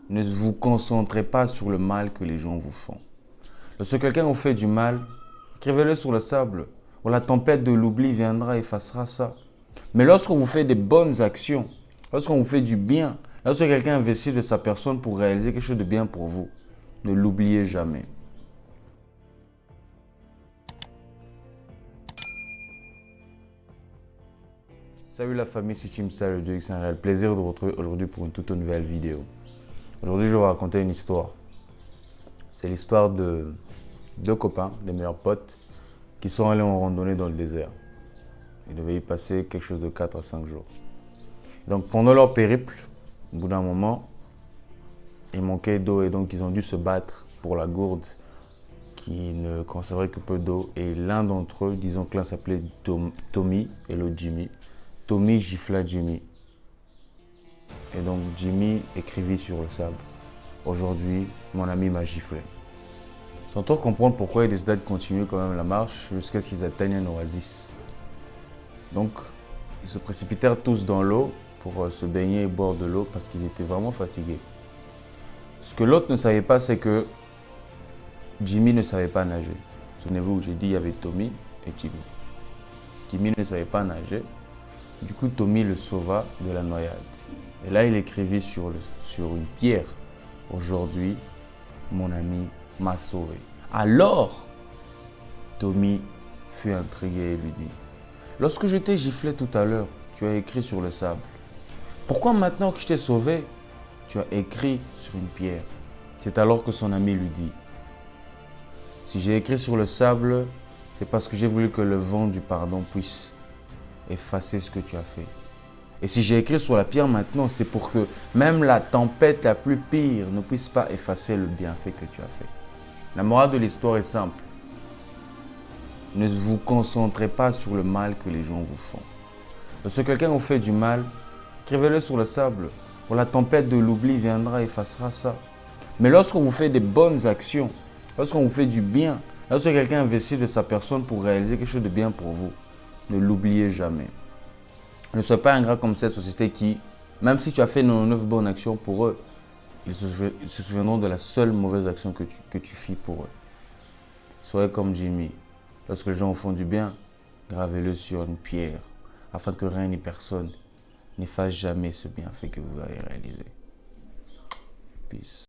Ne vous concentrez pas sur le mal que les gens vous font. Lorsque quelqu'un vous fait du mal, écrivez-le sur le sable, ou la tempête de l'oubli viendra et effacera ça. Mais lorsqu'on vous fait des bonnes actions, lorsqu'on vous fait du bien, lorsque quelqu'un investit de sa personne pour réaliser quelque chose de bien pour vous, ne l'oubliez jamais. Salut la famille, c'est Chimsa, c'est un réel plaisir de vous retrouver aujourd'hui pour une toute nouvelle vidéo. Aujourd'hui, je vais vous raconter une histoire. C'est l'histoire de deux copains, des meilleurs potes, qui sont allés en randonnée dans le désert. Ils devaient y passer quelque chose de 4 à 5 jours. Donc pendant leur périple, au bout d'un moment, il manquait d'eau et donc ils ont dû se battre pour la gourde qui ne conservait que peu d'eau. Et l'un d'entre eux, disons que l'un s'appelait Tommy et l'autre Jimmy. Tommy gifla Jimmy. Et donc Jimmy écrivit sur le sable: aujourd'hui, mon ami m'a giflé. Sans trop comprendre pourquoi ils décidaient de continuer quand même la marche jusqu'à ce qu'ils atteignent un oasis. Donc, ils se précipitèrent tous dans l'eau pour se baigner et boire de l'eau parce qu'ils étaient vraiment fatigués. Ce que l'autre ne savait pas, c'est que Jimmy ne savait pas nager. Souvenez-vous, j'ai dit il y avait Tommy et Jimmy. Jimmy ne savait pas nager. Du coup, Tommy le sauva de la noyade. Et là, il écrivit sur une pierre: aujourd'hui, mon ami m'a sauvé. Alors, Tommy fut intrigué et lui dit: lorsque je t'ai giflé tout à l'heure, tu as écrit sur le sable. Pourquoi maintenant que je t'ai sauvé, tu as écrit sur une pierre? C'est alors que son ami lui dit: si j'ai écrit sur le sable, c'est parce que j'ai voulu que le vent du pardon puisse effacer ce que tu as fait. Et si j'ai écrit sur la pierre maintenant, c'est pour que même la tempête la plus pire ne puisse pas effacer le bienfait que tu as fait. La morale de l'histoire est simple. Ne vous concentrez pas sur le mal que les gens vous font. Lorsque quelqu'un vous fait du mal, écrivez-le sur le sable, ou la tempête de l'oubli viendra et effacera ça. Mais lorsqu'on vous fait des bonnes actions, lorsqu'on vous fait du bien, lorsque quelqu'un investit de sa personne pour réaliser quelque chose de bien pour vous, ne l'oubliez jamais. Ne sois pas ingrat comme cette société qui, même si tu as fait 99 bonnes actions pour eux, ils se souviendront de la seule mauvaise action que tu fis pour eux. Soyez comme Jimmy. Lorsque les gens vous font du bien, gravez-le sur une pierre, afin que rien ni personne n'efface jamais ce bienfait que vous avez réalisé. Peace.